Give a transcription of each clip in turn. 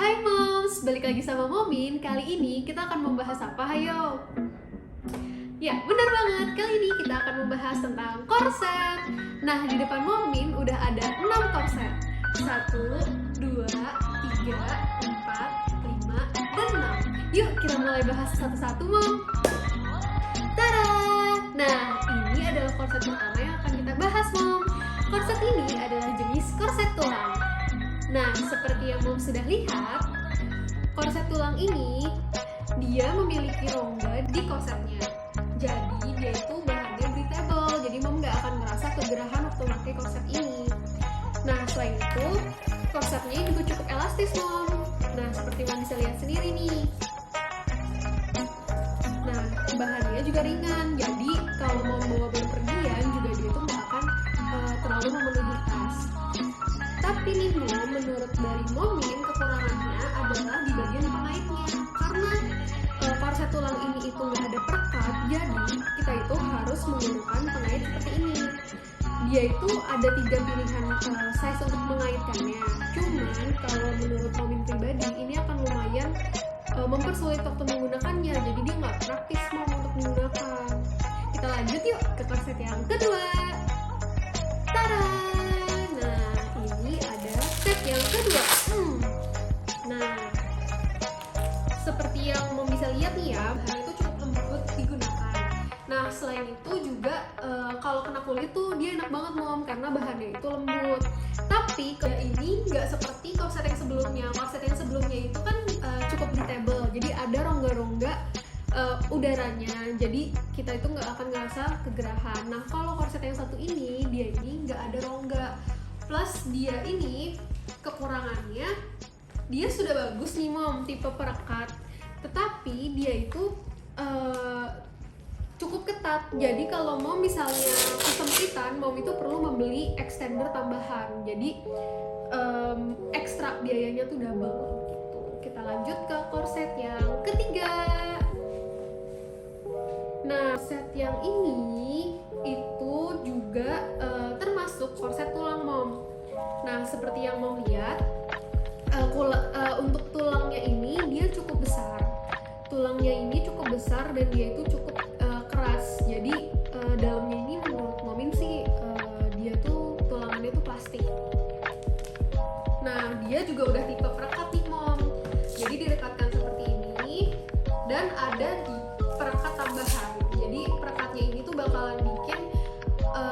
Hai Moms, balik lagi sama Momin. Kali ini kita akan membahas apa? Hayo. Ya, benar banget. Kali ini kita akan membahas tentang korset. Nah, di depan Momin udah ada 6 korset. 1, 2, 3, 4, 5, dan 6. Yuk, kita mulai bahas satu-satu, Mom. Tada! Nah, ini adalah korset pertama yang akan kita bahas, Mom. Korset ini adalah jenis korset tulang. Nah, seperti yang Mom sudah lihat, korset tulang ini dia memiliki rongga di korsetnya. Jadi dia itu bahannya breathable, jadi Mom nggak akan merasa kegerahan waktu pakai korset ini. Nah, selain itu korsetnya juga cukup elastis, Mom. Nah, seperti Mom bisa lihat sendiri nih. Nah, bahannya juga ringan, jadi kalau mau bawa bepergian juga dia itu nggak akan terlalu memenuhi tas. Tapi nih Mom, menurut dari Momin, kekurangannya adalah di bagian pengaitnya. Karena korset tulang ini itu nggak ada perekat, jadi kita itu harus menggunakan pengait seperti ini. Dia itu ada 3 pilihan size untuk mengaitkannya. Cuman kalau menurut Momin pribadi, ini akan lumayan mempersulit waktu menggunakannya. Jadi dia nggak praktis Mom untuk digunakan. Kita lanjut yuk ke korset yang kedua. Tada! Yang kedua, nah seperti yang Mom bisa lihat nih ya, bahan itu cukup lembut digunakan. Nah selain itu juga kalau kena kulit tuh dia enak banget Mom, karena bahannya itu lembut. Tapi ini nggak seperti korset yang sebelumnya. Korset yang sebelumnya itu kan cukup breathable, jadi ada rongga-rongga udaranya, jadi kita itu nggak akan ngerasa kegerahan. Nah kalau korset yang satu ini, dia ini nggak ada rongga, plus dia ini kekurangannya, dia sudah bagus nih Mom, tipe perekat, tetapi dia itu cukup ketat. Jadi kalau Mom misalnya kesempitan, Mom itu perlu membeli extender tambahan, jadi ekstra biayanya tuh double gitu. Kita lanjut ke korset yang ketiga. Nah, korset yang ini itu juga termasuk korset tulang Mom. Nah, seperti yang Mom lihat, untuk tulangnya ini dia cukup besar. Tulangnya ini cukup besar dan dia itu cukup keras. Jadi dalamnya ini menurut Momin sih dia tuh tulangannya tuh plastik. Nah, dia juga udah tipe perekat nih Mom. Jadi direkatkan seperti ini dan ada di perekat tambahan. Jadi perekatnya ini tuh bakalan bikin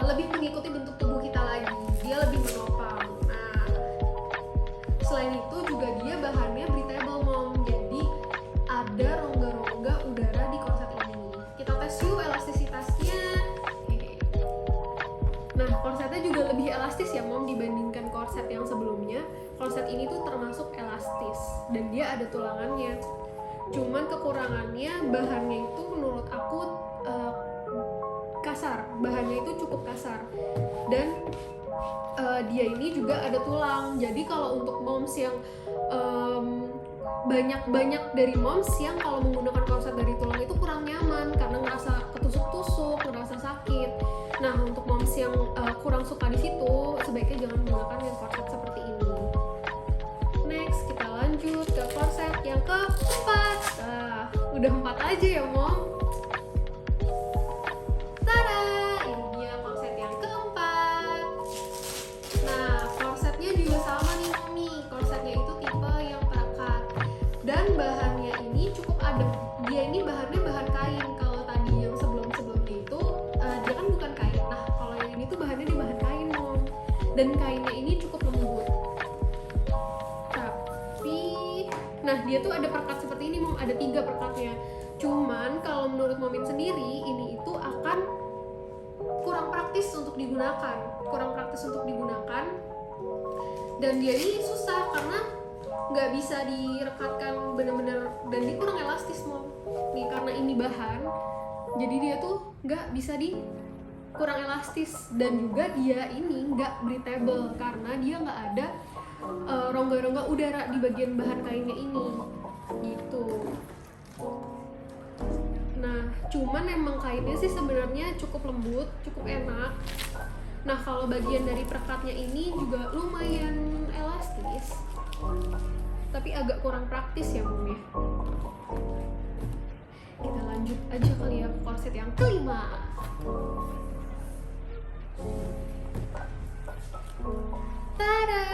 lebih mengikuti bentuk tubuh kita lagi. Dia lebih menopang. Selain itu juga dia bahannya breathable Mom, jadi ada rongga-rongga udara di korset ini. Kita tes yuk elastisitasnya. Nah, korsetnya juga lebih elastis ya Mom dibandingkan korset yang sebelumnya. Korset ini tuh termasuk elastis dan dia ada tulangannya. Cuman kekurangannya bahannya itu menurut aku kasar. Bahannya itu cukup kasar dan dia ini juga ada tulang. Jadi kalau untuk moms yang banyak dari moms yang kalau menggunakan korset dari tulang itu kurang nyaman karena ngerasa ketusuk-tusuk, ngerasa sakit. Nah, untuk moms yang kurang suka di situ, sebaiknya jangan menggunakan yang korset seperti ini. Next, kita lanjut ke korset yang keempat. Nah, udah 4 aja ya Mom. Dan kainnya ini cukup lembut. Nah dia tuh ada perekat seperti ini Mom, ada 3 perekatnya. Cuman kalau menurut Momin sendiri, ini itu akan kurang praktis untuk digunakan. Dan dia ini susah karena nggak bisa direkatkan bener-bener, dan dia kurang elastis Mom. Nih karena ini bahan, jadi dia tuh nggak bisa kurang elastis, dan juga dia ini nggak breathable karena dia nggak ada rongga-rongga udara di bagian bahan kainnya ini gitu. Nah cuman emang kainnya sih sebenarnya cukup lembut, cukup enak. Nah kalau bagian dari perekatnya ini juga lumayan elastis. tapi agak kurang praktis ya mom ya. Kita lanjut aja kali ya ke korset yang kelima. Tada!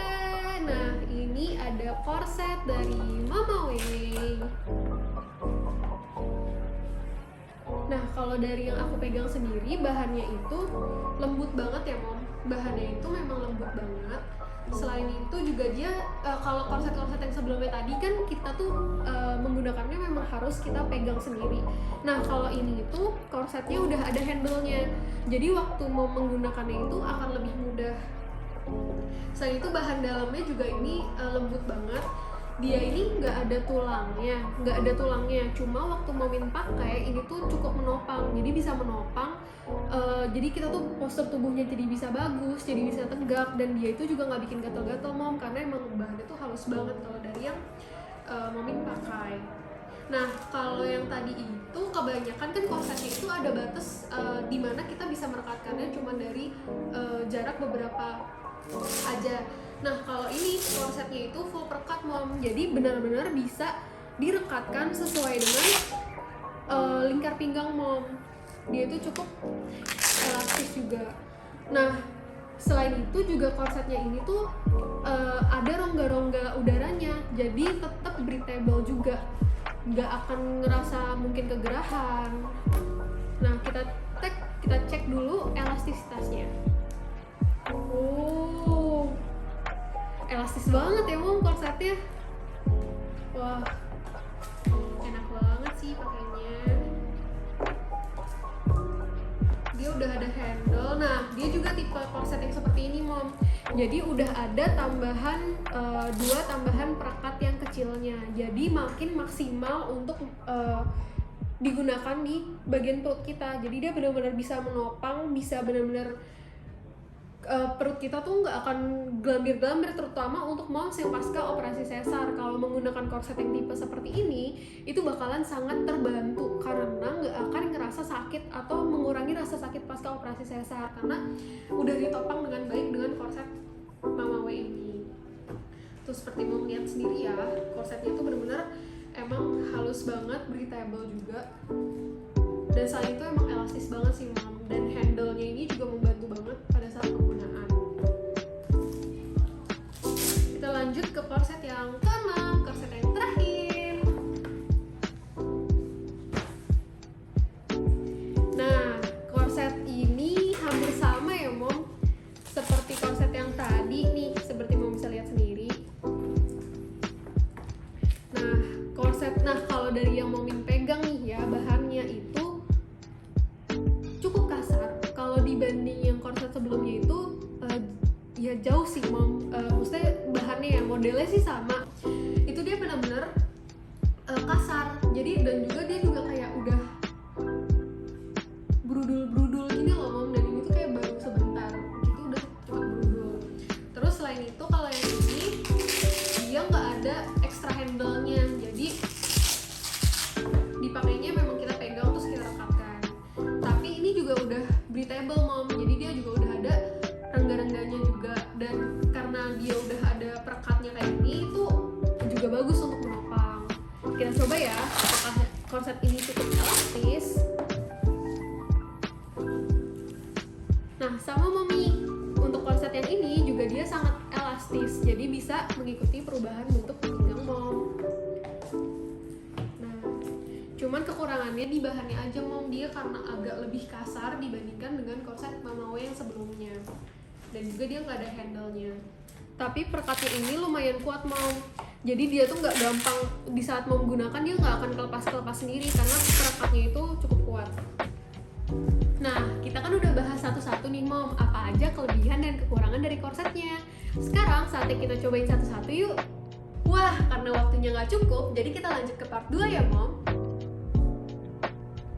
Nah ini ada korset dari Mama Way. Nah kalau dari yang aku pegang sendiri, bahannya itu lembut banget ya mom. Bahannya itu memang lembut banget. Selain itu juga dia kalau korset-korset yang sebelumnya tadi kan kita tuh menggunakannya memang harus kita pegang sendiri. Nah kalau ini itu korsetnya udah ada handle-nya, jadi waktu mau menggunakannya itu akan lebih mudah. Selain itu bahan dalamnya juga ini lembut banget. Dia ini nggak ada tulangnya, cuma waktu Momin pakai ini tuh cukup menopang, jadi bisa menopang. Jadi kita tuh postur tubuhnya jadi bisa bagus, jadi bisa tegak, dan dia itu juga nggak bikin gatal-gatal mom, karena emang bahannya tuh halus banget kalau dari yang Momin pakai. Nah kalau yang tadi itu kebanyakan kan korsetnya itu ada batas di mana kita bisa merekatkannya cuma dari jarak beberapa aja. Nah kalau ini korsetnya itu full perekat mom, jadi benar-benar bisa direkatkan sesuai dengan lingkar pinggang mom. Dia itu cukup elastis juga. Nah selain itu juga korsetnya ini tuh ada rongga-rongga udaranya, jadi tetap breathable juga, nggak akan ngerasa mungkin kegerahan. Nah kita cek dulu elastisitasnya. Oh, elastis banget ya mom korsetnya. Wah, enak banget sih pakainya. Dia udah ada handle. Nah dia juga tipe korset yang seperti ini mom, jadi udah ada tambahan 2 tambahan perekat yang kecilnya, jadi makin maksimal untuk digunakan di bagian perut kita. Jadi dia benar-benar bisa menopang, bisa benar-benar perut kita tuh nggak akan gelambir-gelambir, terutama untuk moms yang pasca operasi sesar. Kalau menggunakan korset yang tipe seperti ini, itu bakalan sangat terbantu karena nggak akan ngerasa sakit atau mengurangi rasa sakit pasca operasi sesar, karena udah ditopang dengan baik dengan korset Mama Way ini. Tuh seperti mau lihat sendiri ya, korsetnya itu benar-benar emang halus banget, breathable juga, dan selain itu emang elastis banget sih mom, dan handle-nya ini juga membantu banget pada saat penggunaan. Kita lanjut ke korset yang ke-6, korset yang terakhir. Nah korset ini hampir sama ya mom seperti korset yang tadi nih, seperti mom bisa lihat sendiri. Nah kalau dari yang Momin pegang nih ya, bahannya itu cukup kasar. Kalau dibanding yang korset sebelumnya itu ya jauh sih mom. Maksudnya bahannya ya, modelnya sih sama. Itu dia benar-benar kasar. Jadi dan juga dia juga kayak udah brudul-brudul gini loh mom. Dan ini tuh kayak baru sebentar gitu udah cepet brudul. Terus selain itu kalau yang ini dia nggak ada extra handle-nya, jadi dipakainya memang kita pegang terus kita rekatkan. Tapi ini juga udah breathable mom, jadi dia juga udah ada rengga-rengganya juga, dan karena dia udah ada perekatnya kayak ini, itu juga bagus untuk menopang. Kita coba ya apakah korset ini cukup elastis. Nah sama mami, untuk korset yang ini juga dia sangat elastis, jadi bisa mengikuti perubahan bentuk pinggang mom. Cuman kekurangannya di bahannya aja mom, dia karena agak lebih kasar dibandingkan dengan korset Mama Way yang sebelumnya, dan juga dia nggak ada handle-nya. Tapi perekatnya ini lumayan kuat mom, jadi dia tuh nggak gampang di saat mau menggunakan, dia nggak akan kelepas sendiri karena perekatnya itu cukup kuat. Nah kita kan udah bahas satu-satu nih mom, apa aja kelebihan dan kekurangan dari korsetnya. Sekarang saatnya kita cobain satu-satu yuk. Wah karena waktunya nggak cukup, jadi kita lanjut ke part 2 ya mom.